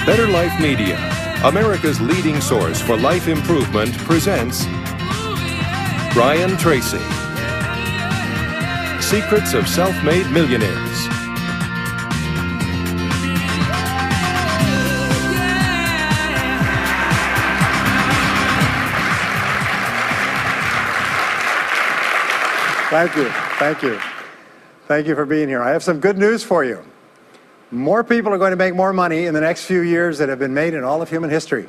Better Life Media, America's leading source for life improvement, presents Brian Tracy. Secrets of Self-Made Millionaires. Thank you. Thank you. Thank you for being here. I have some good news for you. More people are going to make more money in the next few years than have been made in all of human history.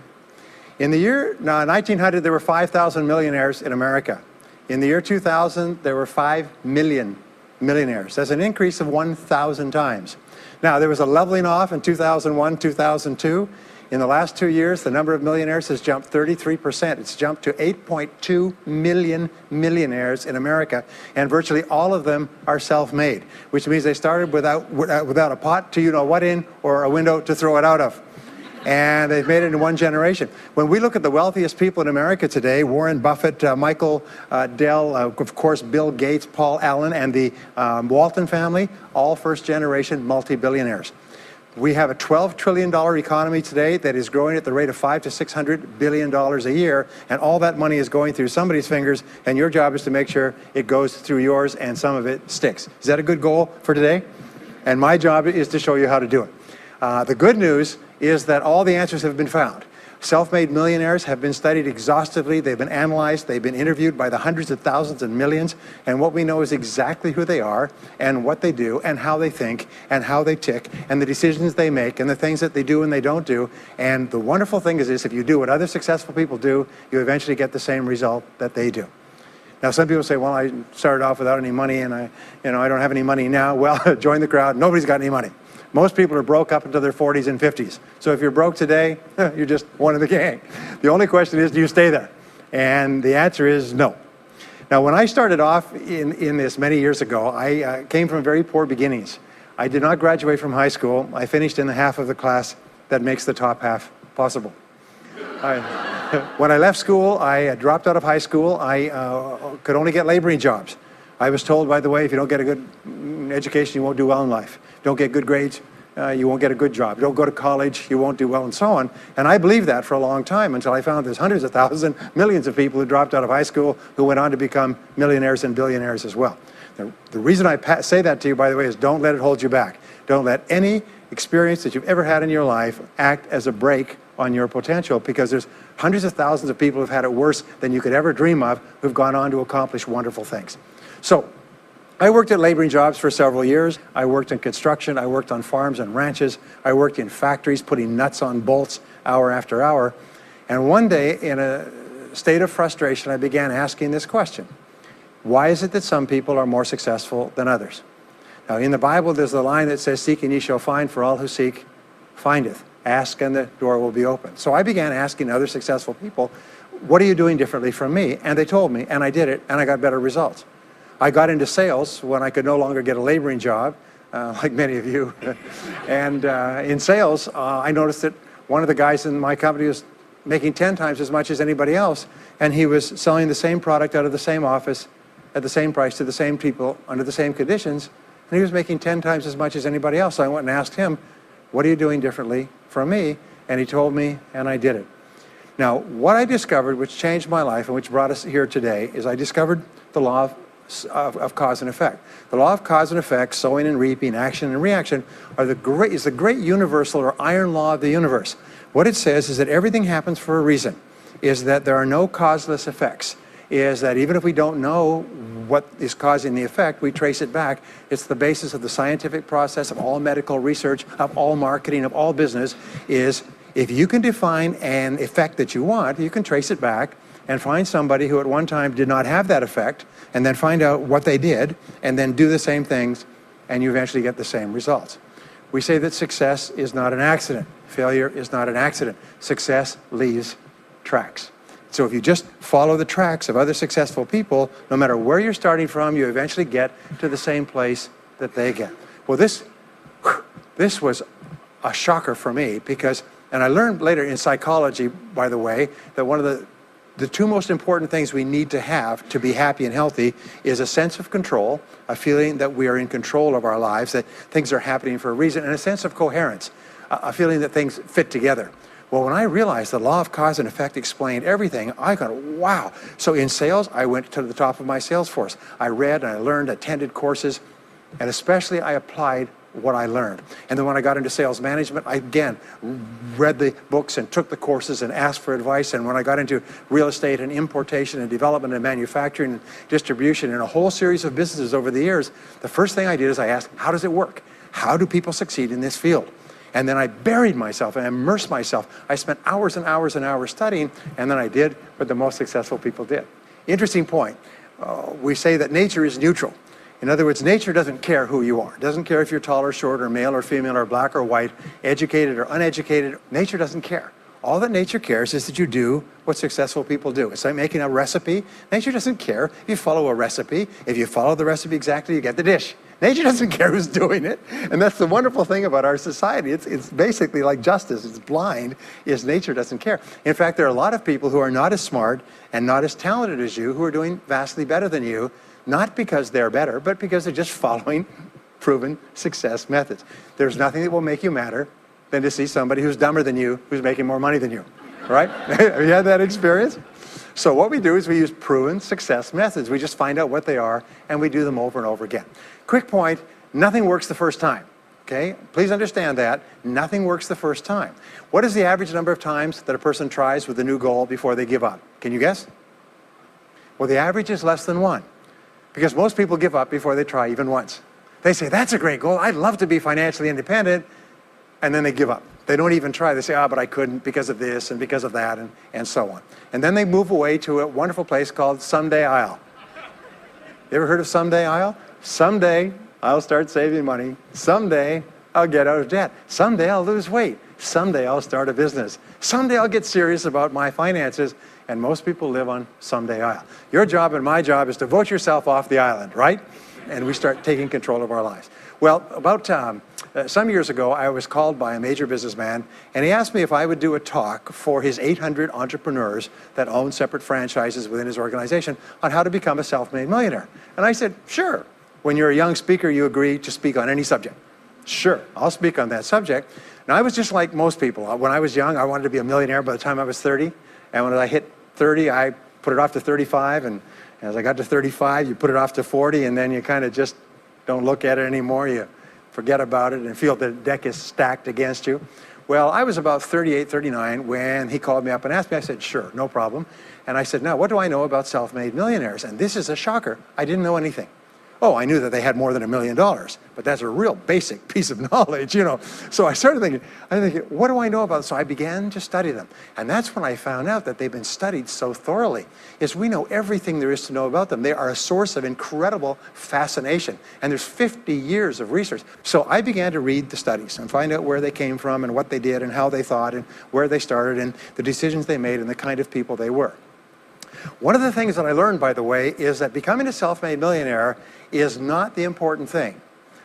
In the year 1900, there were 5,000 millionaires in America. In the year 2000, there were 5 million millionaires. That's an increase of 1,000 times. Now, there was a leveling off in 2001, 2002. In the last 2 years, the number of millionaires has jumped 33%. It's jumped to 8.2 million millionaires in America, and virtually all of them are self-made, which means they started without a pot to you-know-what in or a window to throw it out of. And they've made it in one generation. When we look at the wealthiest people in America today, Warren Buffett, Michael Dell, of course, Bill Gates, Paul Allen, and the Walton family, all first-generation multi-billionaires. We have a $12 trillion economy today that is growing at the rate of $500 to $600 billion a year, and all that money is going through somebody's fingers, and your job is to make sure it goes through yours and some of it sticks. Is that a good goal for today? And my job is to show you how to do it. The good news is that all the answers have been found. Self-made millionaires have been studied exhaustively. They've been analyzed. They've been interviewed by the hundreds of thousands and millions. And what we know is exactly who they are and what they do and how they think and how they tick and the decisions they make and the things that they do and they don't do. And the wonderful thing is this: if you do what other successful people do, you eventually get the same result that they do. Now, some people say, well, I started off without any money and I don't have any money now. Well, join the crowd. Nobody's got any money. Most people are broke up into their 40s and 50s. So if you're broke today, you're just one of the gang. The only question is, do you stay there? And the answer is no. Now, when I started off in this many years ago, I came from very poor beginnings. I did not graduate from high school. I finished in the half of the class that makes the top half possible. When I left school, I dropped out of high school. I could only get laboring jobs. I was told, by the way, if you don't get a good education, you won't do well in life. Don't get good grades, you won't get a good job. Don't go to college, you won't do well, and so on. And I believed that for a long time until I found there's hundreds of thousands, millions of people who dropped out of high school who went on to become millionaires and billionaires as well. The reason I say that to you, by the way, is don't let it hold you back. Don't let any experience that you've ever had in your life act as a brake on your potential, because there's hundreds of thousands of people who've had it worse than you could ever dream of, who've gone on to accomplish wonderful things. So, I worked at laboring jobs for several years. I worked in construction. I worked on farms and ranches. I worked in factories putting nuts on bolts hour after hour. And one day, in a state of frustration, I began asking this question: why is it that some people are more successful than others? Now, in the Bible, there's the line that says, "Seek and ye shall find, for all who seek findeth. Ask and the door will be open." So I began asking other successful people, what are you doing differently from me? And they told me, and I did it, and I got better results. I got into sales when I could no longer get a laboring job, like many of you. And in sales, I noticed that one of the guys in my company was making 10 times as much as anybody else, and he was selling the same product out of the same office at the same price to the same people under the same conditions, and he was making 10 times as much as anybody else. So I went and asked him, what are you doing differently from me? And he told me, and I did it. Now, what I discovered, which changed my life and which brought us here today, is I discovered the law of cause and effect. The law of cause and effect, sowing and reaping, action and reaction, is the great universal or iron law of the universe. What it says is that everything happens for a reason, is that there are no causeless effects, is that even if we don't know what is causing the effect, we trace it back. It's the basis of the scientific process, of all medical research, of all marketing, of all business, is if you can define an effect that you want, you can trace it back and find somebody who at one time did not have that effect, and then find out what they did, and then do the same things, and you eventually get the same results. We say that success is not an accident. Failure is not an accident. Success leaves tracks. So if you just follow the tracks of other successful people, no matter where you're starting from, you eventually get to the same place that they get. Well, this was a shocker for me, because, and I learned later in psychology, by the way, that one of the two most important things we need to have to be happy and healthy is a sense of control, a feeling that we are in control of our lives, that things are happening for a reason, and a sense of coherence. a feeling that things fit together. Well, when I realized the law of cause and effect explained everything, I got, wow. So in sales, I went to the top of my sales force. I read and I learned, attended courses, and especially I applied what I learned. And then when I got into sales management, I again read the books and took the courses and asked for advice. And when I got into real estate and importation and development and manufacturing and distribution and a whole series of businesses over the years, the first thing I did is I asked, how does it work? How do people succeed in this field? And then I buried myself and immersed myself. I spent hours and hours and hours studying, and then I did what the most successful people did. Interesting point. We say that nature is neutral. In other words, nature doesn't care who you are. It doesn't care if you're tall or short or male or female or black or white, educated or uneducated. Nature doesn't care. All that nature cares is that you do what successful people do. It's like making a recipe. Nature doesn't care if you follow a recipe. If you follow the recipe exactly, you get the dish. Nature doesn't care who's doing it. And that's the wonderful thing about our society. It's basically like justice. It's blind, is nature doesn't care. In fact, there are a lot of people who are not as smart and not as talented as you who are doing vastly better than you, not because they're better, but because they're just following proven success methods. There's nothing that will make you madder than to see somebody who's dumber than you, who's making more money than you, right? Have you had that experience? So what we do is we use proven success methods. We just find out what they are, and we do them over and over again. Quick point, nothing works the first time, okay? Please understand that. Nothing works the first time. What is the average number of times that a person tries with a new goal before they give up? Can you guess? Well, the average is less than 1, because most people give up before they try even once. They say, that's a great goal. I'd love to be financially independent, and then they give up. They don't even try. They say, but I couldn't because of this and because of that, and so on. And then they move away to a wonderful place called Someday I'll. You ever heard of Someday I'll? Someday I'll start saving money. Someday I'll get out of debt. Someday I'll lose weight. Someday I'll start a business. Someday I'll get serious about my finances. And most people live on Someday I'll. Your job and my job is to vote yourself off the island, right? And we start taking control of our lives. Well, about some years ago, I was called by a major businessman, and he asked me if I would do a talk for his 800 entrepreneurs that own separate franchises within his organization on how to become a self-made millionaire. And I said, sure. When you're a young speaker, you agree to speak on any subject. Sure, I'll speak on that subject. Now, I was just like most people. When I was young, I wanted to be a millionaire by the time I was 30. And when I hit 30, I put it off to 35. And as I got to 35, you put it off to 40, and then you kind of just don't look at it anymore. You forget about it and feel the deck is stacked against you. Well, I was about 38, 39 when he called me up and asked me. I said, sure, no problem. And I said, now, what do I know about self-made millionaires? And this is a shocker. I didn't know anything. Oh, I knew that they had more than $1 million, but that's a real basic piece of knowledge, you know. So I started thinking, what do I know about it? So I began to study them. And that's when I found out that they've been studied so thoroughly, is we know everything there is to know about them. They are a source of incredible fascination. And there's 50 years of research. So I began to read the studies and find out where they came from and what they did and how they thought and where they started and the decisions they made and the kind of people they were. One of the things that I learned, by the way, is that becoming a self-made millionaire is not the important thing.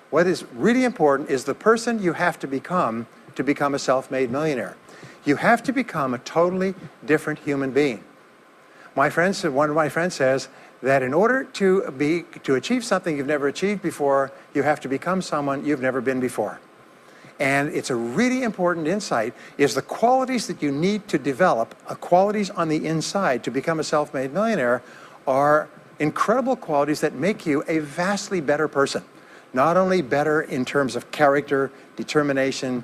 What is really important is the person you have to become a self-made millionaire. You have to become a totally different human being. One of my friends says that in order to achieve something you've never achieved before, you have to become someone you've never been before. And it's a really important insight, is the qualities that you need to develop, qualities on the inside to become a self-made millionaire, are incredible qualities that make you a vastly better person. Not only better in terms of character, determination,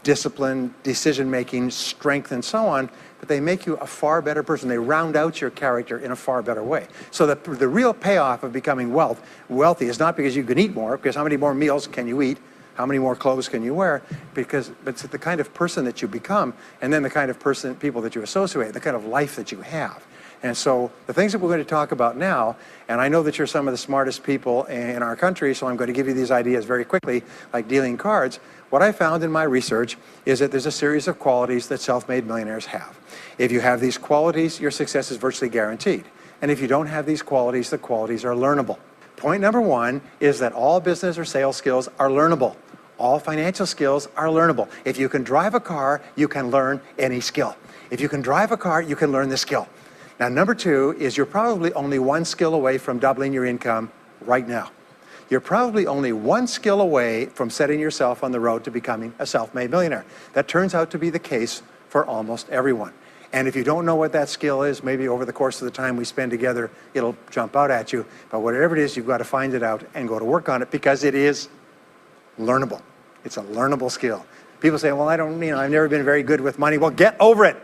discipline, decision-making, strength, and so on, but they make you a far better person. They round out your character in a far better way. So the real payoff of becoming wealthy is not because you can eat more, because how many more meals can you eat? How many more clothes can you wear? But it's the kind of person that you become, and then the kind of people that you associate, the kind of life that you have. And so the things that we're going to talk about now, and I know that you're some of the smartest people in our country, so I'm going to give you these ideas very quickly, like dealing cards. What I found in my research is that there's a series of qualities that self-made millionaires have. If you have these qualities, your success is virtually guaranteed. And if you don't have these qualities, the qualities are learnable. Point number one is that all business or sales skills are learnable. All financial skills are learnable. If you can drive a car, you can learn any skill. If you can drive a car, you can learn the skill. Now, number two is you're probably only one skill away from doubling your income right now. you're probably only one skill away from setting yourself on the road to becoming a self-made millionaire. That turns out to be the case for almost everyone. And if you don't know what that skill is, maybe over the course of the time we spend together, it'll jump out at you. But whatever it is, you've got to find it out and go to work on it, because it is learnable. It's a learnable skill. People say, well, I've never been very good with money. Well, get over it.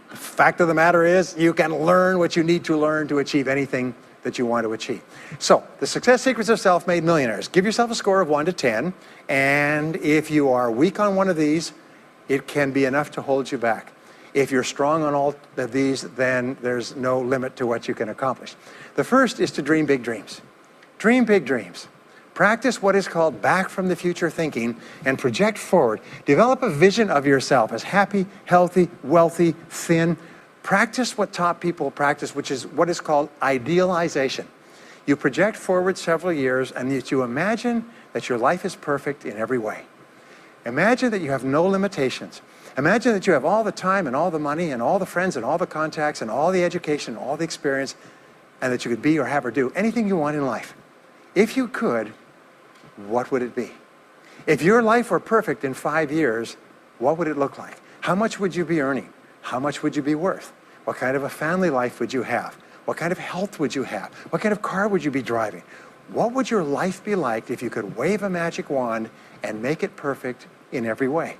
The fact of the matter is, you can learn what you need to learn to achieve anything that you want to achieve. So, the success secrets of self-made millionaires. Give yourself a score of 1 to 10, and if you are weak on one of these, it can be enough to hold you back. If you're strong on all of these, then there's no limit to what you can accomplish. The first is to dream big dreams. Dream big dreams. Practice what is called back from the future thinking and project forward. Develop a vision of yourself as happy, healthy, wealthy, thin. Practice what top people practice, which is what is called idealization. You project forward several years and you imagine that your life is perfect in every way. Imagine that you have no limitations. Imagine that you have all the time and all the money and all the friends and all the contacts and all the education and all the experience, and that you could be or have or do anything you want in life. If you could, what would it be? If your life were perfect in 5 years, what would it look like? How much would you be earning? How much would you be worth? What kind of a family life would you have? What kind of health would you have? What kind of car would you be driving? What would your life be like if you could wave a magic wand and make it perfect in every way?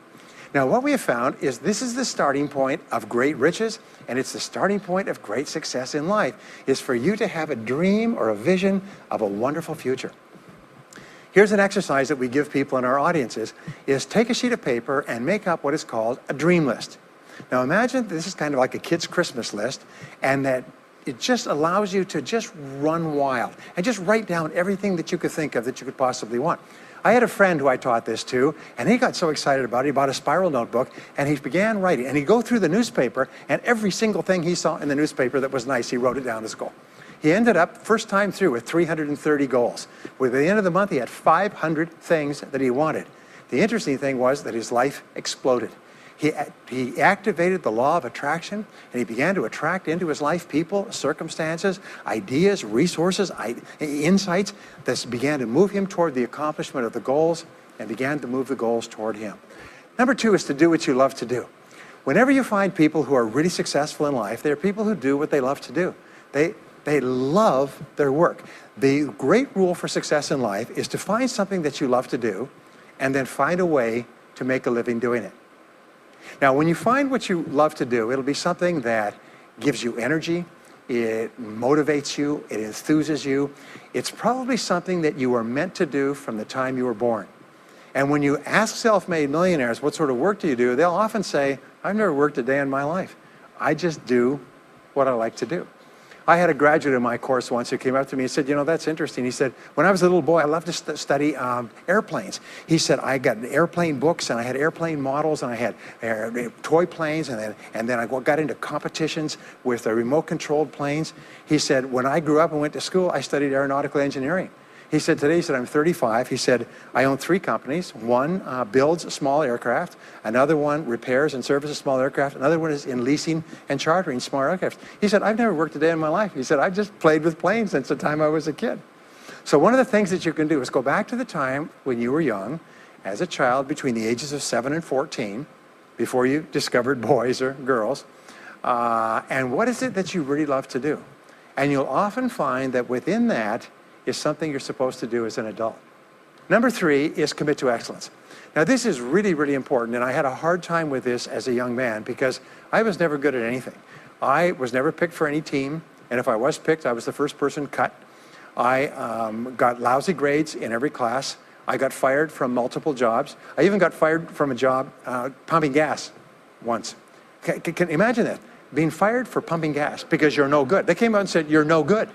Now, what we have found is this is the starting point of great riches, and it's the starting point of great success in life, is for you to have a dream or a vision of a wonderful future. Here's an exercise that we give people in our audiences, is take a sheet of paper and make up what is called a dream list. Now, imagine this is kind of like a kid's Christmas list, and that it just allows you to just run wild and just write down everything that you could think of that you could possibly want. I had a friend who I taught this to, and he got so excited about it, he bought a spiral notebook, and he began writing. And he'd go through the newspaper, and every single thing he saw in the newspaper that was nice, he wrote it down as a goal. He ended up, first time through, with 330 goals. By the end of the month, he had 500 things that he wanted. The interesting thing was that his life exploded. He activated the law of attraction, and he began to attract into his life people, circumstances, ideas, resources, insights that began to move him toward the accomplishment of the goals and began to move the goals toward him. Number 2 is to do what you love to do. Whenever you find people who are really successful in life, they're people who do what they love to do. They love their work. The great rule for success in life is to find something that you love to do and then find a way to make a living doing it. Now, when you find what you love to do, it'll be something that gives you energy, it motivates you, it enthuses you. It's probably something that you were meant to do from the time you were born. And when you ask self-made millionaires, what sort of work do you do? They'll often say, I've never worked a day in my life. I just do what I like to do. I had a graduate in my course once who came up to me and said, you know, that's interesting. He said, when I was a little boy, I loved to study airplanes. He said, I got airplane books, and I had airplane models, and I had toy planes, and then I got into competitions with remote-controlled planes. He said, when I grew up and went to school, I studied aeronautical engineering. He said, today, he said, I'm 35. He said, I own 3 companies. One builds small aircraft. Another one repairs and services small aircraft. Another one is in leasing and chartering small aircraft. He said, I've never worked a day in my life. He said, I've just played with planes since the time I was a kid. So one of the things that you can do is go back to the time when you were young, as a child between the ages of 7 and 14, before you discovered boys or girls, and what is it that you really love to do? And you'll often find that within that is something you're supposed to do as an adult. Number 3 is commit to excellence. Now, this is really, really important, and I had a hard time with this as a young man because I was never good at anything. I was never picked for any team, and if I was picked, I was the first person cut. I got lousy grades in every class. I got fired from multiple jobs. I even got fired from a job pumping gas once. Can you imagine that? Being fired for pumping gas because you're no good. They came out and said, you're no good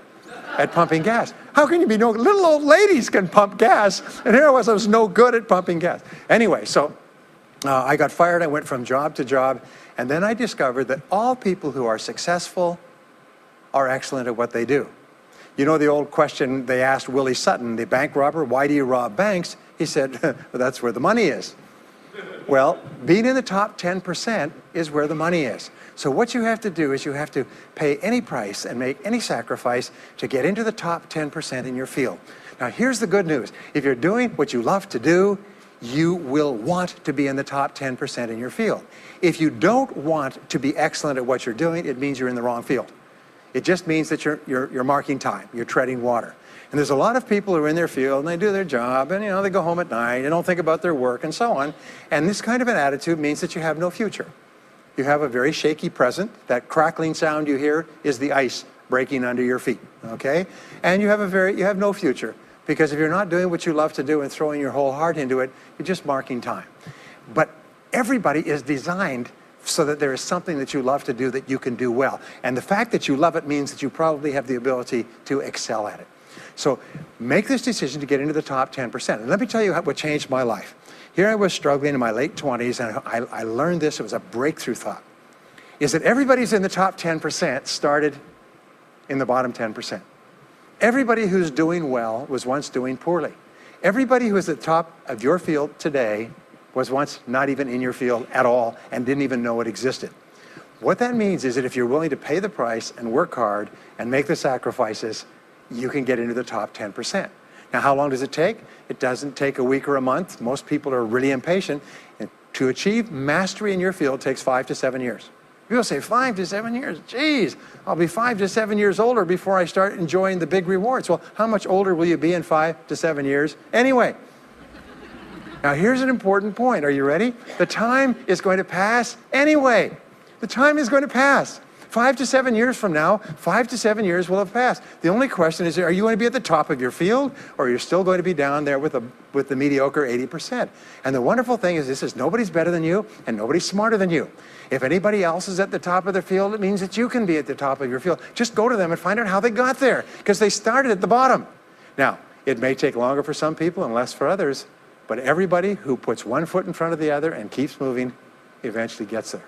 at pumping gas. How can you be no good? Little old ladies can pump gas, and here I was no good at pumping gas. Anyway, so I got fired. I went from job to job, and then I discovered that all people who are successful are excellent at what they do. You know the old question they asked Willie Sutton, the bank robber, why do you rob banks? He said, well, that's where the money is. Well, being in the top 10% is where the money is. So what you have to do is you have to pay any price and make any sacrifice to get into the top 10% in your field. Now here's the good news. If you're doing what you love to do, you will want to be in the top 10% in your field. If you don't want to be excellent at what you're doing, it means you're in the wrong field. It just means that you're marking time, you're treading water. And there's a lot of people who are in their field and they do their job and they go home at night, they don't think about their work and so on. And this kind of an attitude means that you have no future. You have a very shaky present. That crackling sound you hear is the ice breaking under your feet, okay? And you have no future, because if you're not doing what you love to do and throwing your whole heart into it, you're just marking time. But everybody is designed so that there is something that you love to do that you can do well. And the fact that you love it means that you probably have the ability to excel at it. So make this decision to get into the top 10%. And let me tell you what changed my life. Here I was struggling in my late 20s, and I learned this. It was a breakthrough thought. Is that everybody's in the top 10% started in the bottom 10%. Everybody who's doing well was once doing poorly. Everybody who is at the top of your field today was once not even in your field at all and didn't even know it existed. What that means is that if you're willing to pay the price and work hard and make the sacrifices, you can get into the top 10%. Now, how long does it take? It doesn't take a week or a month. Most people are really impatient. And to achieve mastery in your field takes 5 to 7 years. People say 5 to 7 years. Geez, I'll be 5 to 7 years older before I start enjoying the big rewards. Well, how much older will you be in 5 to 7 years anyway? Now, here's an important point. Are you ready? The time is going to pass anyway. The time is going to pass. 5 to 7 years from now, 5 to 7 years will have passed. The only question is, are you going to be at the top of your field, or you're still going to be down there with the mediocre 80%? And the wonderful thing is this: is nobody's better than you, and nobody's smarter than you. If anybody else is at the top of their field, it means that you can be at the top of your field. Just go to them and find out how they got there, because they started at the bottom. Now, it may take longer for some people and less for others, but everybody who puts one foot in front of the other and keeps moving eventually gets there.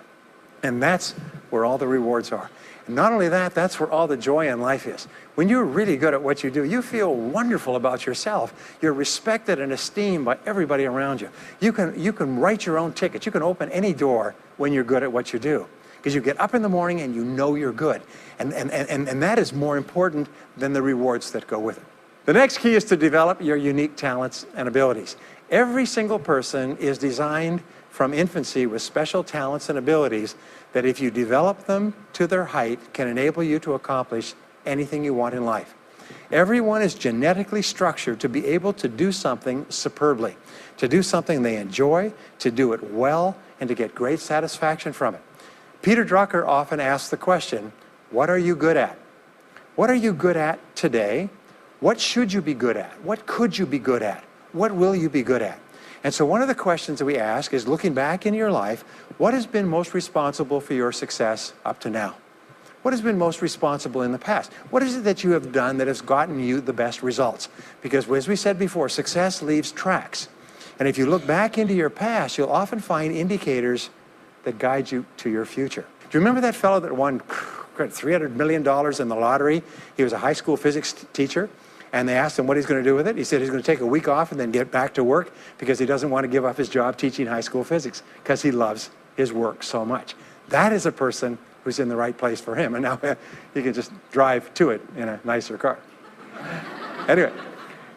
And that's where all the rewards are. And not only that, that's where all the joy in life is. When you're really good at what you do, you feel wonderful about yourself. You're respected and esteemed by everybody around you. You can write your own tickets. You can open any door when you're good at what you do, because you get up in the morning and you know you're good. And that is more important than the rewards that go with it. The next key is to develop your unique talents and abilities. Every single person is designed from infancy with special talents and abilities that, if you develop them to their height, can enable you to accomplish anything you want in life. Everyone is genetically structured to be able to do something superbly, to do something they enjoy, to do it well, and to get great satisfaction from it. Peter Drucker often asks the question, what are you good at? What are you good at today? What should you be good at? What could you be good at? What will you be good at? And so one of the questions that we ask is, looking back in your life, what has been most responsible for your success up to now? What has been most responsible in the past? What is it that you have done that has gotten you the best results? Because as we said before, success leaves tracks. And if you look back into your past, you'll often find indicators that guide you to your future. Do you remember that fellow that won $300 million in the lottery? He was a high school physics teacher. And they asked him what he's going to do with it. He said he's going to take a week off and then get back to work, because he doesn't want to give up his job teaching high school physics, because he loves his work so much. That is a person who's in the right place for him. And now he can just drive to it in a nicer car. Anyway,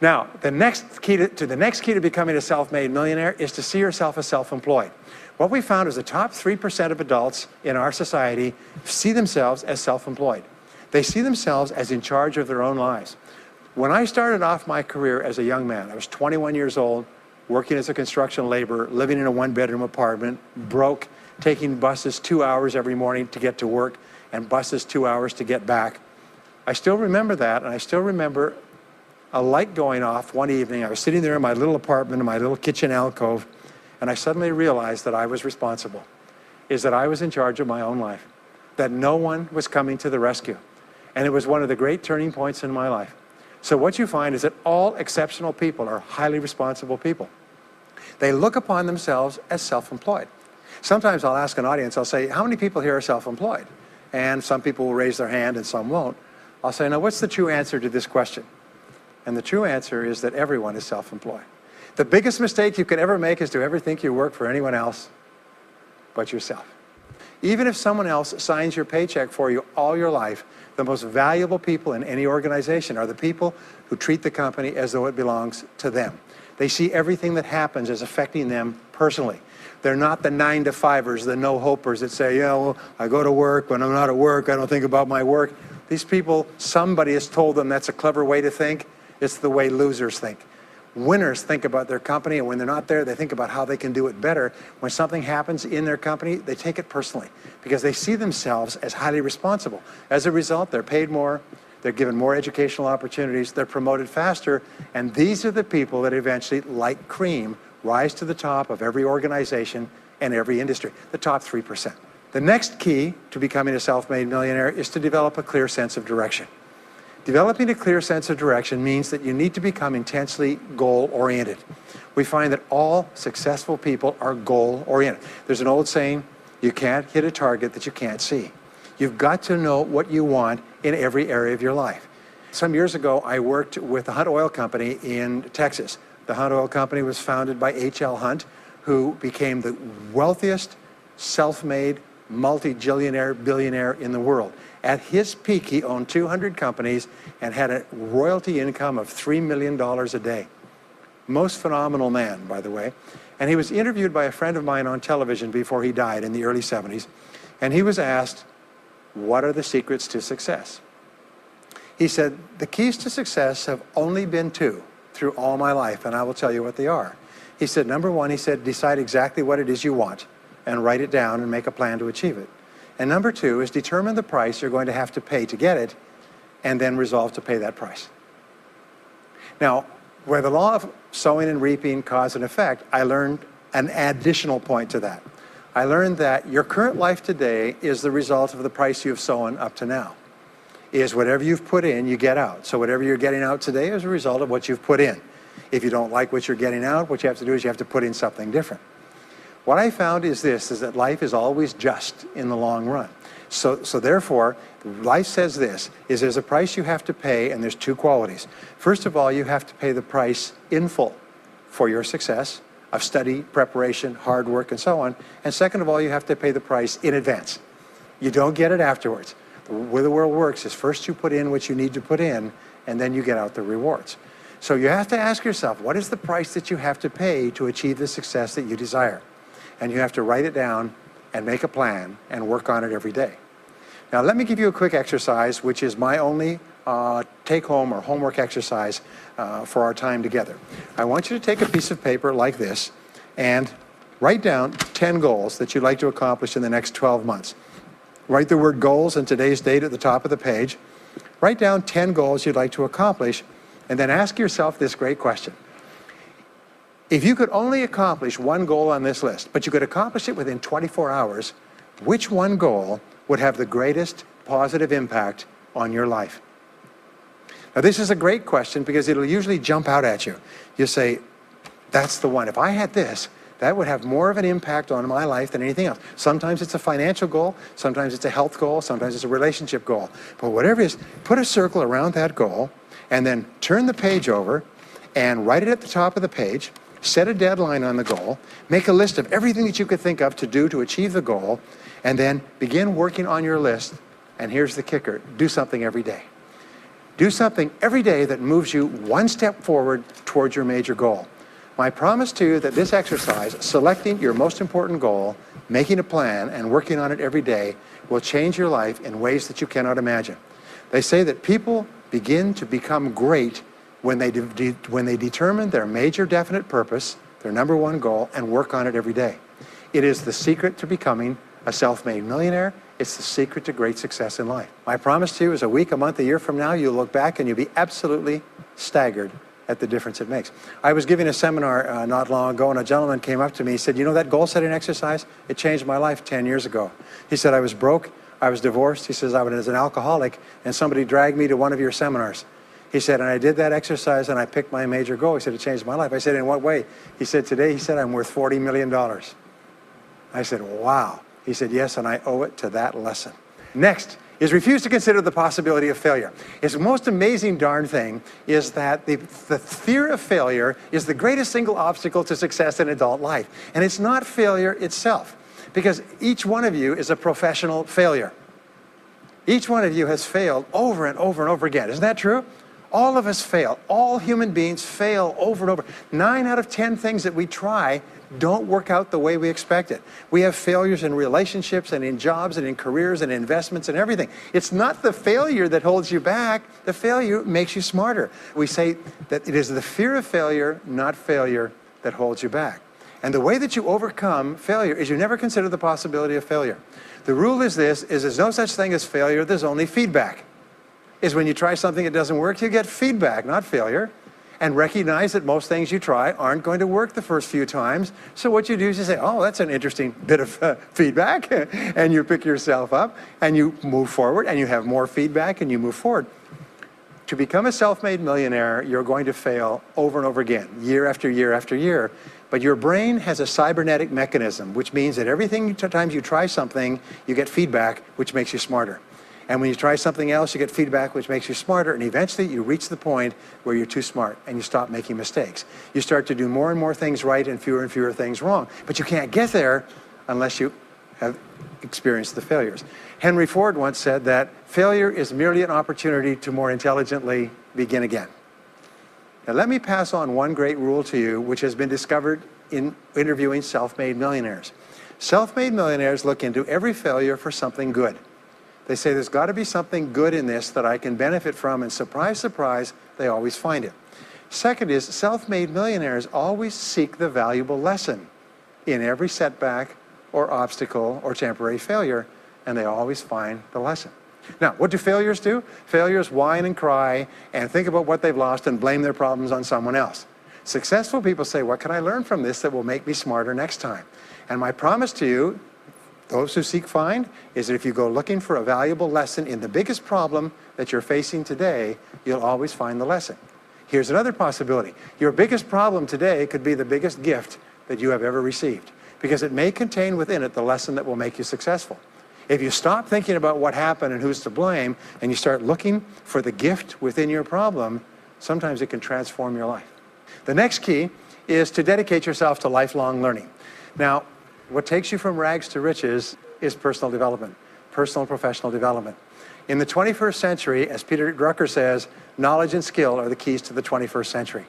now the next key to becoming a self-made millionaire is to see yourself as self-employed. What we found is the top 3% of adults in our society see themselves as self-employed. They see themselves as in charge of their own lives. When I started off my career as a young man, I was 21 years old, working as a construction laborer, living in a one-bedroom apartment, broke, taking buses 2 hours every morning to get to work, and buses 2 hours to get back. I still remember that, and I still remember a light going off one evening. I was sitting there in my little apartment, in my little kitchen alcove, and I suddenly realized that I was responsible, that I was in charge of my own life, that no one was coming to the rescue. And it was one of the great turning points in my life. So what you find is that all exceptional people are highly responsible people. They look upon themselves as self-employed. Sometimes I'll ask an audience, I'll say, how many people here are self-employed? And some people will raise their hand and some won't. I'll say, now what's the true answer to this question? And the true answer is that everyone is self-employed. The biggest mistake you could ever make is to ever think you work for anyone else but yourself. Even if someone else signs your paycheck for you all your life, The most valuable people in any organization are the people who treat the company as though it belongs to them. They see everything that happens as affecting them personally. They're not the 9-to-5ers, the no-hopers that say, yeah, well, I go to work. When I'm not at work, I don't think about my work. These people, somebody has told them that's a clever way to think. It's the way losers think. Winners think about their company, and when they're not there, they think about how they can do it better. When something happens in their company, they take it personally because they see themselves as highly responsible. As a result, they're paid more, they're given more educational opportunities, they're promoted faster, and these are the people that eventually, like cream, rise to the top of every organization and every industry, the top 3%. The next key to becoming a self-made millionaire is to develop a clear sense of direction. Developing a clear sense of direction means that you need to become intensely goal-oriented. We find that all successful people are goal-oriented. There's an old saying, you can't hit a target that you can't see. You've got to know what you want in every area of your life. Some years ago, I worked with the Hunt Oil Company in Texas. The Hunt Oil Company was founded by H.L. Hunt, who became the wealthiest, self-made, multi-jillionaire billionaire in the world. At his peak, he owned 200 companies and had a royalty income of $3 million a day. Most phenomenal man, by the way. And he was interviewed by a friend of mine on television before he died in the early 70s. And he was asked, what are the secrets to success? He said, the keys to success have only been two through all my life, and I will tell you what they are. He said, number one, he said, decide exactly what it is you want and write it down and make a plan to achieve it. And number two is determine the price you're going to have to pay to get it and then resolve to pay that price. Now, where the law of sowing and reaping cause and effect, I learned an additional point to that. I learned that your current life today is the result of the price you've sown up to now. Is whatever you've put in, you get out. So whatever you're getting out today is a result of what you've put in. If you don't like what you're getting out, what you have to do is you have to put in something different. What I found is this, is that life is always just in the long run. So therefore, life says this, is there's a price you have to pay, and there's two qualities. First of all, you have to pay the price in full for your success of study, preparation, hard work, and so on. And second of all, you have to pay the price in advance. You don't get it afterwards. The way the world works is first you put in what you need to put in, and then you get out the rewards. So you have to ask yourself, what is the price that you have to pay to achieve the success that you desire? And you have to write it down and make a plan and work on it every day. Now let me give you a quick exercise, which is my only take-home or homework exercise for our time together. I want you to take a piece of paper like this and write down 10 goals that you'd like to accomplish in the next 12 months. Write the word goals and today's date at the top of the page. Write down 10 goals you'd like to accomplish, and then ask yourself this great question. If you could only accomplish one goal on this list, but you could accomplish it within 24 hours, which one goal would have the greatest positive impact on your life? Now, this is a great question because it'll usually jump out at you. You say, that's the one. If I had this, that would have more of an impact on my life than anything else. Sometimes it's a financial goal, sometimes it's a health goal, sometimes it's a relationship goal. But whatever it is, put a circle around that goal and then turn the page over and write it at the top of the page. Set a deadline on the goal, make a list of everything that you could think of to do to achieve the goal, and then begin working on your list. And here's the kicker, do something every day. Do something every day that moves you one step forward towards your major goal. My promise to you that this exercise, selecting your most important goal, making a plan, and working on it every day, will change your life in ways that you cannot imagine. They say that people begin to become great when they determine their major definite purpose, their number one goal, and work on it every day. It is the secret to becoming a self-made millionaire. It's the secret to great success in life. My promise to you is a week, a month, a year from now, you'll look back and you'll be absolutely staggered at the difference it makes. I was giving a seminar not long ago, and a gentleman came up to me. He said, you know that goal-setting exercise? It changed my life 10 years ago. He said, I was broke, I was divorced. He says, I was an alcoholic, and somebody dragged me to one of your seminars. He said, and I did that exercise and I picked my major goal. He said, it changed my life. I said, in what way? He said, today, he said, I'm worth $40 million. I said, wow. He said, yes, and I owe it to that lesson. Next is refuse to consider the possibility of failure. It's the most amazing darn thing is that the fear of failure is the greatest single obstacle to success in adult life. And it's not failure itself, because each one of you is a professional failure. Each one of you has failed over and over and over again. Isn't that true? All of us fail. All human beings fail over and over. 9 out of 10 things that we try don't work out the way we expected. We have failures in relationships and in jobs and in careers and investments and everything. It's not the failure that holds you back. The failure makes you smarter. We say that it is the fear of failure, not failure, that holds you back. And the way that you overcome failure is you never consider the possibility of failure. The rule is this, is there's no such thing as failure, there's only feedback. Is when you try something that doesn't work, you get feedback, not failure. And recognize that most things you try aren't going to work the first few times. So what you do is you say, oh, that's an interesting bit of feedback. And you pick yourself up and you move forward and you have more feedback and you move forward. To become a self-made millionaire, you're going to fail over and over again, year after year after year. But your brain has a cybernetic mechanism, which means that every time you try something, you get feedback, which makes you smarter. And when you try something else, you get feedback, which makes you smarter. And eventually, you reach the point where you're too smart and you stop making mistakes. You start to do more and more things right and fewer things wrong. But you can't get there unless you have experienced the failures. Henry Ford once said that failure is merely an opportunity to more intelligently begin again. Now, let me pass on one great rule to you, which has been discovered in interviewing self-made millionaires. Self-made millionaires look into every failure for something good. They say, there's got to be something good in this that I can benefit from, and surprise, surprise, they always find it. Second is, self-made millionaires always seek the valuable lesson in every setback or obstacle or temporary failure, and they always find the lesson. Now, what do failures do? Failures whine and cry and think about what they've lost and blame their problems on someone else. Successful people say, what can I learn from this that will make me smarter next time? And my promise to you, those who seek find, is that if you go looking for a valuable lesson in the biggest problem that you're facing today, you'll always find the lesson. Here's another possibility. Your biggest problem today could be the biggest gift that you have ever received, because it may contain within it the lesson that will make you successful. If you stop thinking about what happened and who's to blame, and you start looking for the gift within your problem, sometimes it can transform your life. The next key is to dedicate yourself to lifelong learning. Now, what takes you from rags to riches is personal development, personal and professional development. In the 21st century, as Peter Drucker says, knowledge and skill are the keys to the 21st century.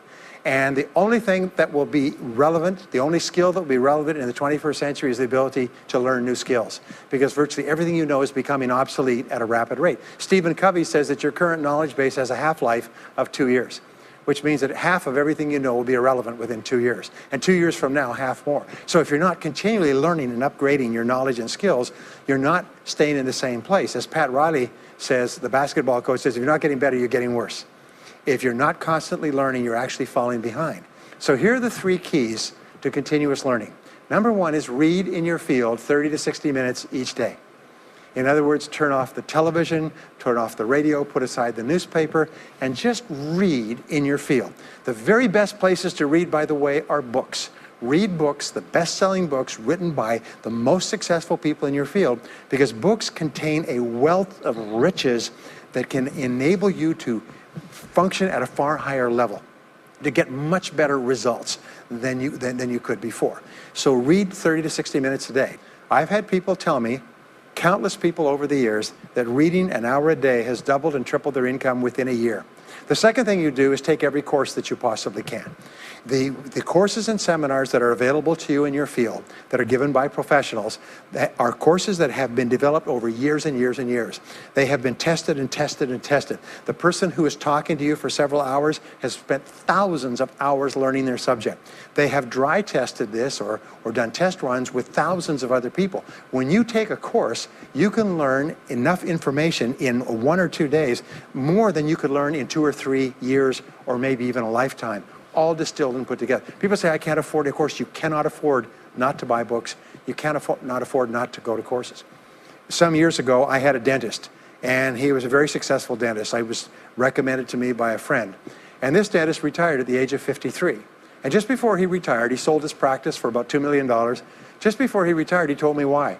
And the only thing that will be relevant, the only skill that will be relevant in the 21st century is the ability to learn new skills, because virtually everything you know is becoming obsolete at a rapid rate. Stephen Covey says that your current knowledge base has a half-life of 2 years, which means that half of everything you know will be irrelevant within 2 years. And 2 years from now, half more. So if you're not continually learning and upgrading your knowledge and skills, you're not staying in the same place. As Pat Riley says, the basketball coach says, if you're not getting better, you're getting worse. If you're not constantly learning, you're actually falling behind. So here are the 3 keys to continuous learning. Number 1 is read in your field 30 to 60 minutes each day. In other words, turn off the television, turn off the radio, put aside the newspaper, and just read in your field. The very best places to read, by the way, are books. Read books, the best-selling books written by the most successful people in your field, because books contain a wealth of riches that can enable you to function at a far higher level, to get much better results than you could before. So read 30 to 60 minutes a day. I've had people tell me, countless people over the years, that reading an hour a day has doubled and tripled their income within a year. The second thing you do is take every course that you possibly can. The courses and seminars that are available to you in your field that are given by professionals are courses that have been developed over years and years and years. They have been tested and tested and tested. The person who is talking to you for several hours has spent thousands of hours learning their subject. They have dry tested this or done test runs with thousands of other people. When you take a course, you can learn enough information in 1 or 2 days, more than you could learn in 2 or 3 years or maybe even a lifetime, all distilled and put together. People say, I can't afford a course. You cannot afford not to buy books. You can't afford not to go to courses. Some years ago, I had a dentist, and he was a very successful dentist. I was recommended to me by a friend. And this dentist retired at the age of 53. And just before he retired, he sold his practice for about $2 million. Just before he retired, he told me why.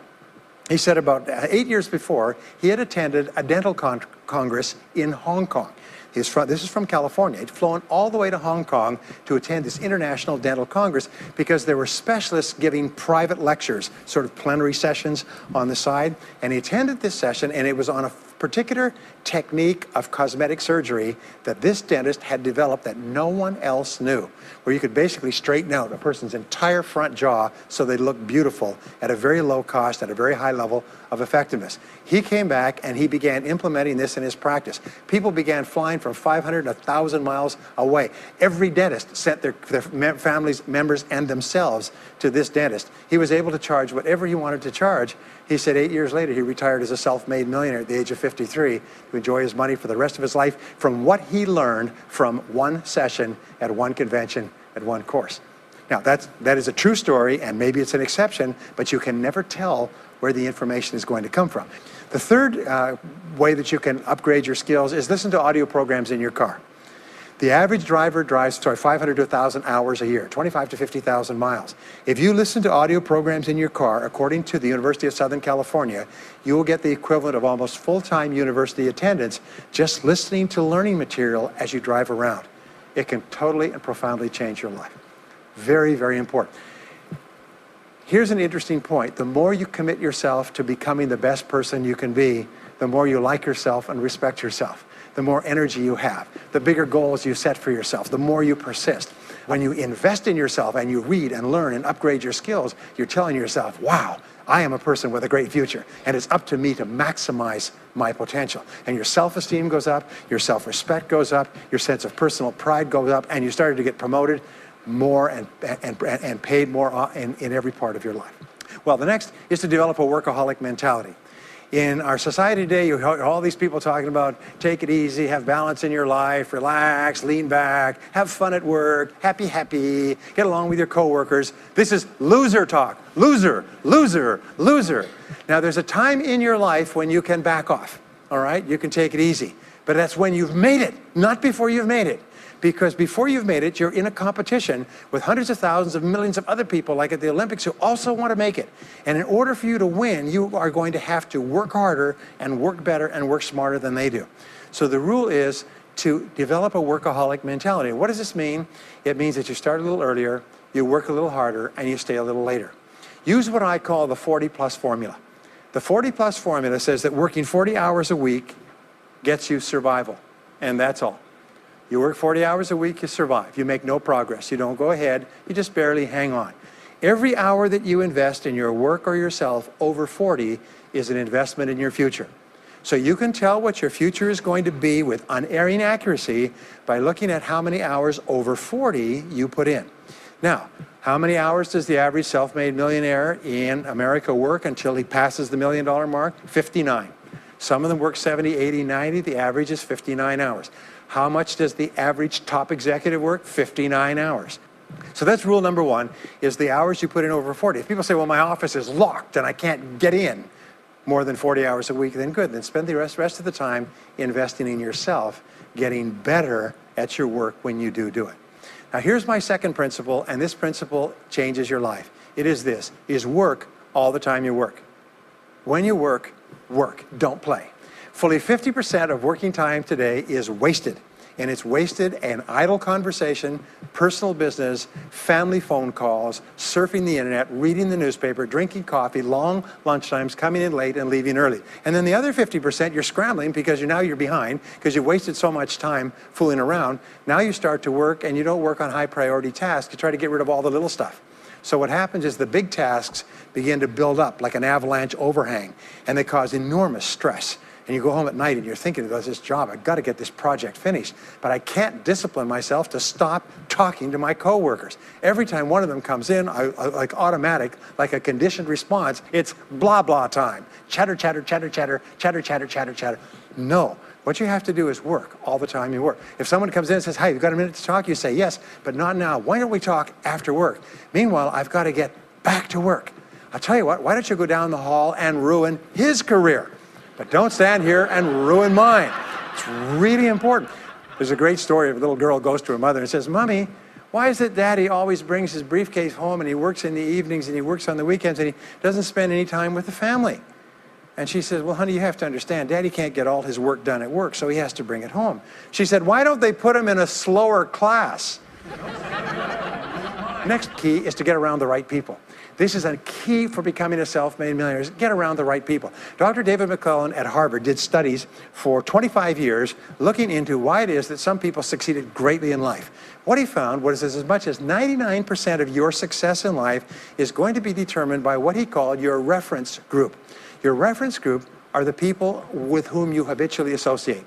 He said about 8 years before, he had attended a dental congress in Hong Kong. This is from California. He'd flown all the way to Hong Kong to attend this international dental congress because there were specialists giving private lectures, sort of plenary sessions on the side. And he attended this session, and it was on particular technique of cosmetic surgery that this dentist had developed that no one else knew, where you could basically straighten out a person's entire front jaw so they look beautiful at a very low cost, at a very high level of effectiveness. He came back and he began implementing this in his practice. People began flying from 500 to 1,000 miles away. Every dentist sent their families, members, and themselves to this dentist. He was able to charge whatever he wanted to charge. He said 8 years later, he retired as a self-made millionaire at the age of 53 to enjoy his money for the rest of his life from what he learned from one session at one convention at one course. Now, that is a true story, and maybe it's an exception, but you can never tell where the information is going to come from. The third way that you can upgrade your skills is listen to audio programs in your car. The average driver drives 500 to 1,000 hours a year, 25 to 50,000 miles. If you listen to audio programs in your car, according to the University of Southern California, you will get the equivalent of almost full-time university attendance just listening to learning material as you drive around. It can totally and profoundly change your life. Very, very important. Here's an interesting point. The more you commit yourself to becoming the best person you can be, the more you like yourself and respect yourself. The more energy you have, the bigger goals you set for yourself, the more you persist. When you invest in yourself and you read and learn and upgrade your skills, you're telling yourself, wow, I am a person with a great future, and it's up to me to maximize my potential. And your self-esteem goes up, your self-respect goes up, your sense of personal pride goes up, and you started to get promoted more and paid more in every part of your life. Well, the next is to develop a workaholic mentality. In our society today, you hear all these people talking about take it easy, have balance in your life, relax, lean back, have fun at work, happy, get along with your coworkers. This is loser talk. Loser, loser, loser. Now, there's a time in your life when you can back off, all right? You can take it easy. But that's when you've made it, not before you've made it. Because before you've made it, you're in a competition with hundreds of thousands of millions of other people, like at the Olympics, who also want to make it. And in order for you to win, you are going to have to work harder and work better and work smarter than they do. So the rule is to develop a workaholic mentality. What does this mean? It means that you start a little earlier, you work a little harder, and you stay a little later. Use what I call the 40-plus formula. The 40-plus formula says that working 40 hours a week gets you survival, and that's all. You work 40 hours a week, you survive. You make no progress. You don't go ahead. You just barely hang on. Every hour that you invest in your work or yourself over 40 is an investment in your future. So you can tell what your future is going to be with unerring accuracy by looking at how many hours over 40 you put in. Now, how many hours does the average self-made millionaire in America work until he passes the $1 million mark? 59. Some of them work 70, 80, 90. The average is 59 hours. How much does the average top executive work? 59 hours. So that's rule number one, is the hours you put in over 40. If people say, well, my office is locked and I can't get in more than 40 hours a week, then good. Then spend the rest of the time investing in yourself, getting better at your work when you do it. Now, here's my second principle, and this principle changes your life. It is this, is work all the time you work. When you work, work, don't play. Fully 50% of working time today is wasted, and it's wasted in idle conversation, personal business, family phone calls, surfing the internet, reading the newspaper, drinking coffee, long lunchtimes, coming in late and leaving early. And then the other 50%, you're scrambling because you're behind because you wasted so much time fooling around. Now you start to work, and you don't work on high priority tasks. You try to get rid of all the little stuff. So what happens is the big tasks begin to build up like an avalanche overhang, and they cause enormous stress. And you go home at night and you're thinking about this job, I've got to get this project finished, but I can't discipline myself to stop talking to my coworkers. Every time one of them comes in, like automatic, like a conditioned response, it's blah, blah time. Chatter, chatter, chatter, chatter, chatter, chatter, chatter, chatter. No, what you have to do is work all the time you work. If someone comes in and says, hey, you've got a minute to talk, you say, yes, but not now. Why don't we talk after work? Meanwhile, I've got to get back to work. I'll tell you what, why don't you go down the hall and ruin his career? But don't stand here and ruin mine. It's really important. There's a great story of a little girl goes to her mother and says, Mommy, why is it Daddy always brings his briefcase home and he works in the evenings and he works on the weekends and he doesn't spend any time with the family? And she says, well, honey, you have to understand, Daddy can't get all his work done at work, so he has to bring it home. She said, why don't they put him in a slower class? Next key is to get around the right people. This is a key for becoming a self-made millionaire, is get around the right people. Dr. David McClellan at Harvard did studies for 25 years looking into why it is that some people succeeded greatly in life. What he found was as much as 99% of your success in life is going to be determined by what he called your reference group. Your reference group are the people with whom you habitually associate.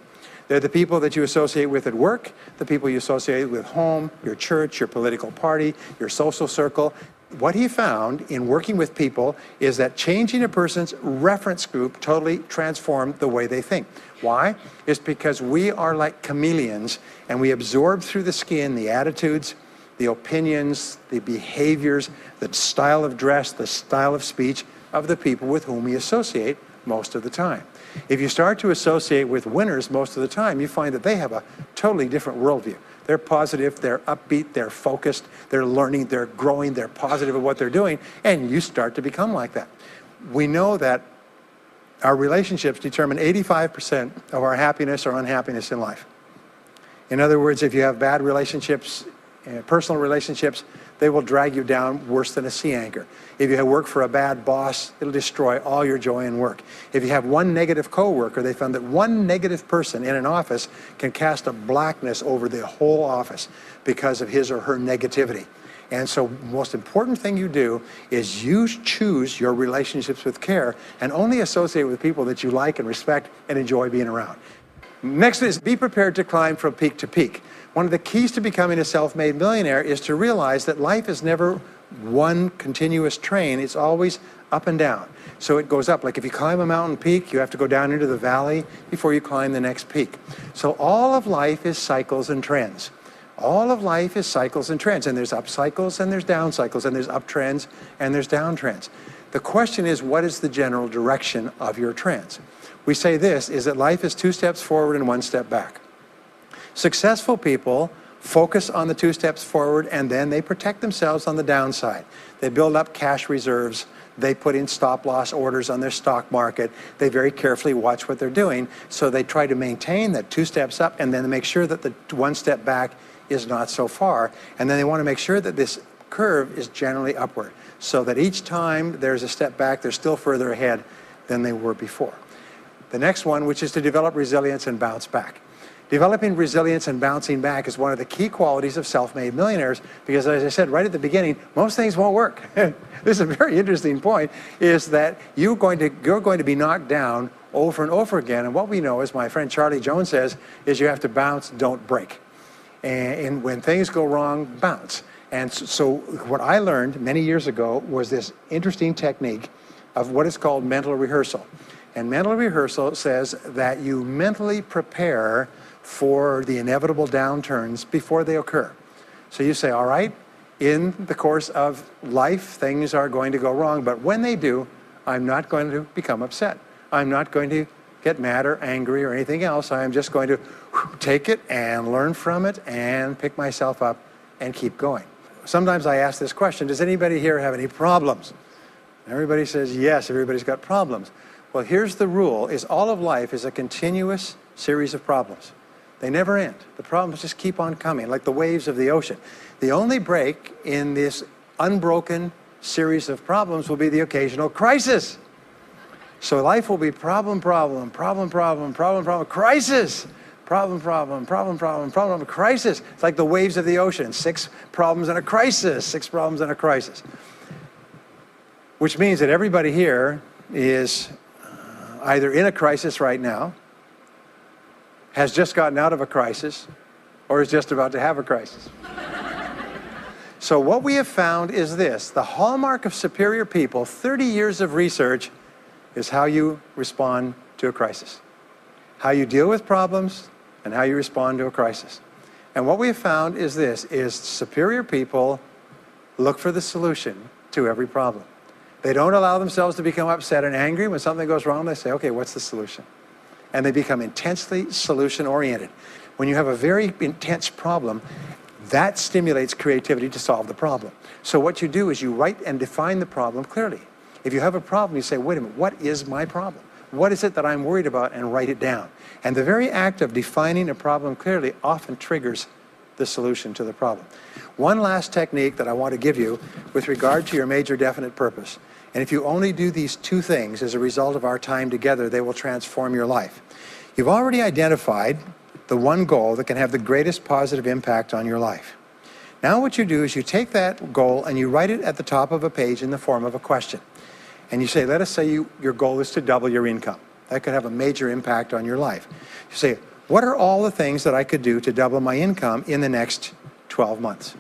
They're the people that you associate with at work, the people you associate with home, your church, your political party, your social circle. What he found in working with people is that changing a person's reference group totally transformed the way they think. Why? It's because we are like chameleons, and we absorb through the skin the attitudes, the opinions, the behaviors, the style of dress, the style of speech of the people with whom we associate most of the time. If you start to associate with winners most of the time, you find that they have a totally different worldview. They're positive, they're upbeat, they're focused, they're learning, they're growing, they're positive at what they're doing, and you start to become like that. We know that our relationships determine 85% of our happiness or unhappiness in life. In other words, if you have bad relationships, personal relationships, they will drag you down worse than a sea anchor. If you work for a bad boss, it'll destroy all your joy in work. If you have one negative coworker, they found that one negative person in an office can cast a blackness over the whole office because of his or her negativity. And so the most important thing you do is you choose your relationships with care and only associate with people that you like and respect and enjoy being around. Next is be prepared to climb from peak to peak. One of the keys to becoming a self-made millionaire is to realize that life is never one continuous train. It's always up and down. So it goes up. Like if you climb a mountain peak, you have to go down into the valley before you climb the next peak. So all of life is cycles and trends. All of life is cycles and trends. And there's up cycles and there's down cycles and there's up trends and there's down trends. The question is, what is the general direction of your trends? We say this, is that life is 2 steps forward and 1 step back. Successful people focus on the 2 steps forward, and then they protect themselves on the downside. They build up cash reserves. They put in stop loss orders on their stock market. They very carefully watch what they're doing. So they try to maintain that 2 steps up, and then make sure that the 1 step back is not so far. And then they want to make sure that this curve is generally upward, so that each time there's a step back, they're still further ahead than they were before. The next one, which is to develop resilience and bounce back. Developing resilience and bouncing back is one of the key qualities of self-made millionaires, because as I said right at the beginning, most things won't work. This is a very interesting point, is that you're going to be knocked down over and over again. And what we know, as my friend Charlie Jones says, is you have to bounce, don't break. And when things go wrong, bounce. And so what I learned many years ago was this interesting technique of what is called mental rehearsal. And mental rehearsal says that you mentally prepare for the inevitable downturns before they occur. So you say, all right, in the course of life, things are going to go wrong, but when they do, I'm not going to become upset. I'm not going to get mad or angry or anything else. I am just going to take it and learn from it and pick myself up and keep going. Sometimes I ask this question, does anybody here have any problems? Everybody says yes, everybody's got problems. Well, here's the rule, is all of life is a continuous series of problems. They never end. The problems just keep on coming, like the waves of the ocean. The only break in this unbroken series of problems will be the occasional crisis. So life will be problem, problem, problem, problem, problem, problem, crisis. Problem, problem, problem, problem, problem, crisis. It's like the waves of the ocean. 6 problems and a crisis, 6 problems and a crisis. Which means that everybody here is either in a crisis right now, has just gotten out of a crisis, or is just about to have a crisis. So what we have found is this, the hallmark of superior people, 30 years of research, is how you respond to a crisis. How you deal with problems and how you respond to a crisis. And what we have found is this, is superior people look for the solution to every problem. They don't allow themselves to become upset and angry. When something goes wrong, they say, okay, what's the solution? And they become intensely solution-oriented. When you have a very intense problem, that stimulates creativity to solve the problem. So what you do is you write and define the problem clearly. If you have a problem, you say, wait a minute, what is my problem? What is it that I'm worried about? And write it down. And the very act of defining a problem clearly often triggers the solution to the problem. One last technique that I want to give you with regard to your major definite purpose. And if you only do these two things as a result of our time together, they will transform your life. You've already identified the one goal that can have the greatest positive impact on your life. Now what you do is you take that goal and you write it at the top of a page in the form of a question. And you say, let us say your goal is to double your income. That could have a major impact on your life. You say, what are all the things that I could do to double my income in the next 12 months?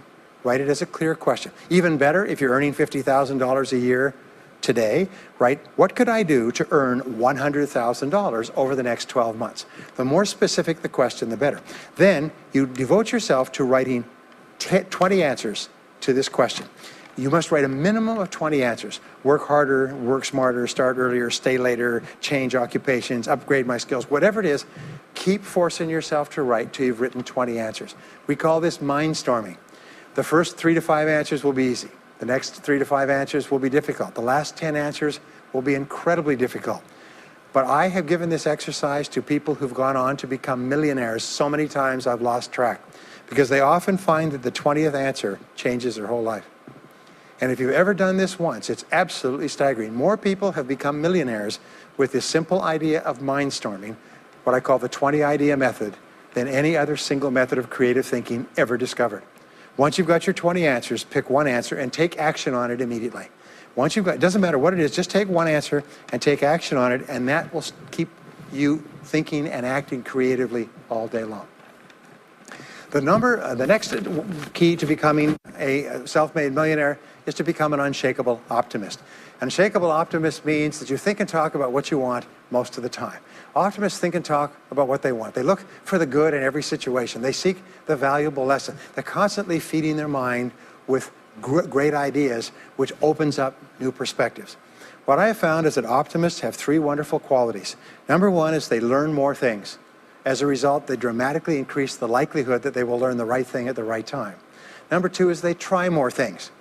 Write it as a clear question. Even better, if you're earning $50,000 a year today, write, what could I do to earn $100,000 over the next 12 months? The more specific the question, the better. Then you devote yourself to writing 20 answers to this question. You must write a minimum of 20 answers. Work harder, work smarter, start earlier, stay later, change occupations, upgrade my skills, whatever it is, keep forcing yourself to write till you've written 20 answers. We call this mindstorming. The first 3 to 5 answers will be easy. The next 3 to 5 answers will be difficult. The last 10 answers will be incredibly difficult. But I have given this exercise to people who've gone on to become millionaires so many times I've lost track, because they often find that the 20th answer changes their whole life. And if you've ever done this once, it's absolutely staggering. More people have become millionaires with this simple idea of mindstorming, what I call the 20 idea method, than any other single method of creative thinking ever discovered. Once you've got your 20 answers, pick one answer and take action on it immediately. Once you've got, it doesn't matter what it is, just take one answer and take action on it, and that will keep you thinking and acting creatively all day long. The next key to becoming a self-made millionaire is to become an unshakable optimist. An unshakable optimist means that you think and talk about what you want most of the time. Optimists think and talk about what they want. They look for the good in every situation. They seek the valuable lesson. They're constantly feeding their mind with great ideas, which opens up new perspectives. What I have found is that optimists have 3 wonderful qualities. Number 1 is they learn more things. As a result, they dramatically increase the likelihood that they will learn the right thing at the right time. Number 2 is they try more things,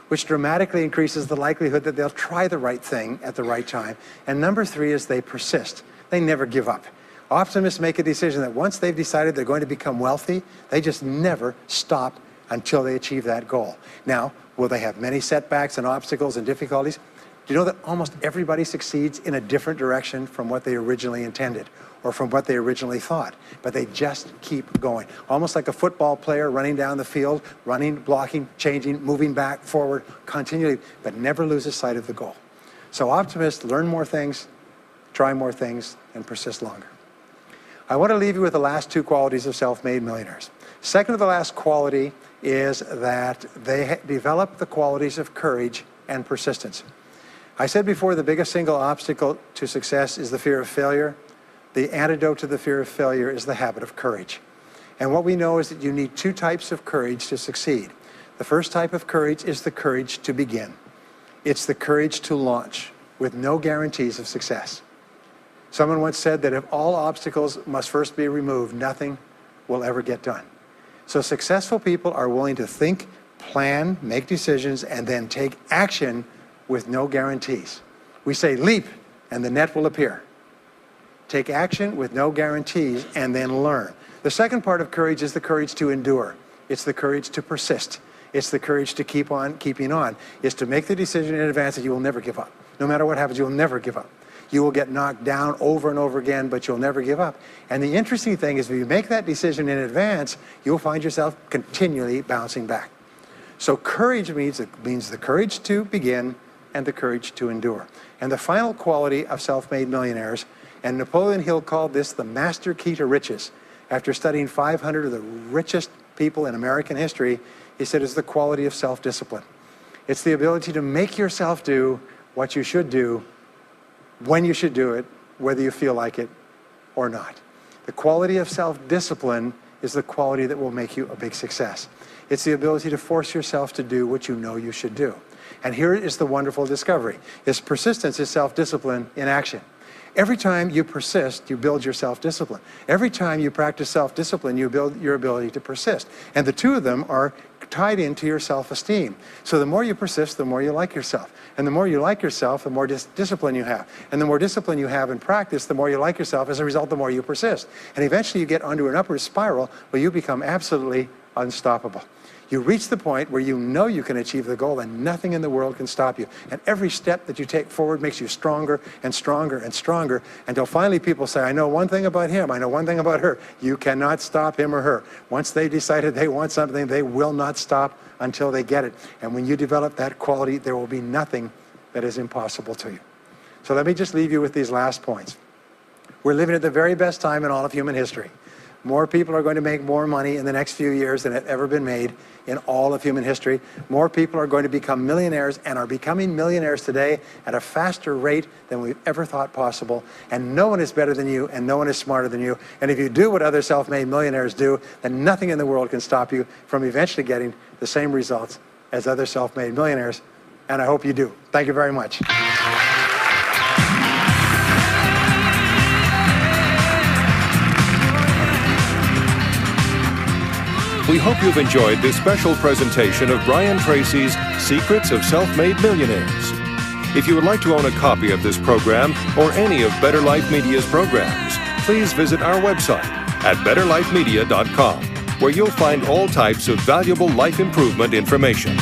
which dramatically increases the likelihood that they'll try the right thing at the right time. And number 3 is they persist. They never give up. Optimists make a decision that once they've decided they're going to become wealthy, they just never stop until they achieve that goal. Now, will they have many setbacks and obstacles and difficulties? Do you know that almost everybody succeeds in a different direction from what they originally intended or from what they originally thought? But they just keep going. Almost like a football player running down the field, running, blocking, changing, moving back, forward, continually, but never loses sight of the goal. So optimists learn more things, try more things, and persist longer. I want to leave you with the last 2 qualities of self-made millionaires. Second to the last quality is that they develop the qualities of courage and persistence. I said before, the biggest single obstacle to success is the fear of failure. The antidote to the fear of failure is the habit of courage. And what we know is that you need 2 types of courage to succeed. The first type of courage is the courage to begin. It's the courage to launch with no guarantees of success. Someone once said that if all obstacles must first be removed, nothing will ever get done. So successful people are willing to think, plan, make decisions, and then take action with no guarantees. We say leap and the net will appear. Take action with no guarantees and then learn. The second part of courage is the courage to endure. It's the courage to persist. It's the courage to keep on keeping on. It's to make the decision in advance that you will never give up. No matter what happens, you will never give up. You will get knocked down over and over again, but you'll never give up. And the interesting thing is if you make that decision in advance, you'll find yourself continually bouncing back. So courage means the courage to begin and the courage to endure. And the final quality of self-made millionaires, and Napoleon Hill called this the master key to riches. After studying 500 of the richest people in American history, he said it's the quality of self-discipline. It's the ability to make yourself do what you should do, when you should do it, whether you feel like it or not. The quality of self-discipline is the quality that will make you a big success. It's the ability to force yourself to do what you know you should do. And here is the wonderful discovery. Is persistence is self-discipline in action. Every time you persist, you build your self-discipline. Every time you practice self-discipline, you build your ability to persist. And the 2 of them are tied into your self-esteem. So the more you persist, the more you like yourself. And the more you like yourself, the more discipline you have. And the more discipline you have in practice, the more you like yourself. As a result, the more you persist. And eventually you get onto an upward spiral where you become absolutely unstoppable. You reach the point where you know you can achieve the goal and nothing in the world can stop you. And every step that you take forward makes you stronger and stronger and stronger until finally people say, I know one thing about him, I know one thing about her. You cannot stop him or her. Once they decided they want something, they will not stop until they get it. And when you develop that quality, there will be nothing that is impossible to you. So let me just leave you with these last points. We're living at the very best time in all of human history. More people are going to make more money in the next few years than have ever been made in all of human history. More people are going to become millionaires and are becoming millionaires today at a faster rate than we've ever thought possible. And no one is better than you and no one is smarter than you. And if you do what other self-made millionaires do, then nothing in the world can stop you from eventually getting the same results as other self-made millionaires. And I hope you do. Thank you very much. We hope you've enjoyed this special presentation of Brian Tracy's Secrets of Self-Made Millionaires. If you would like to own a copy of this program or any of Better Life Media's programs, please visit our website at betterlifemedia.com, where you'll find all types of valuable life improvement information.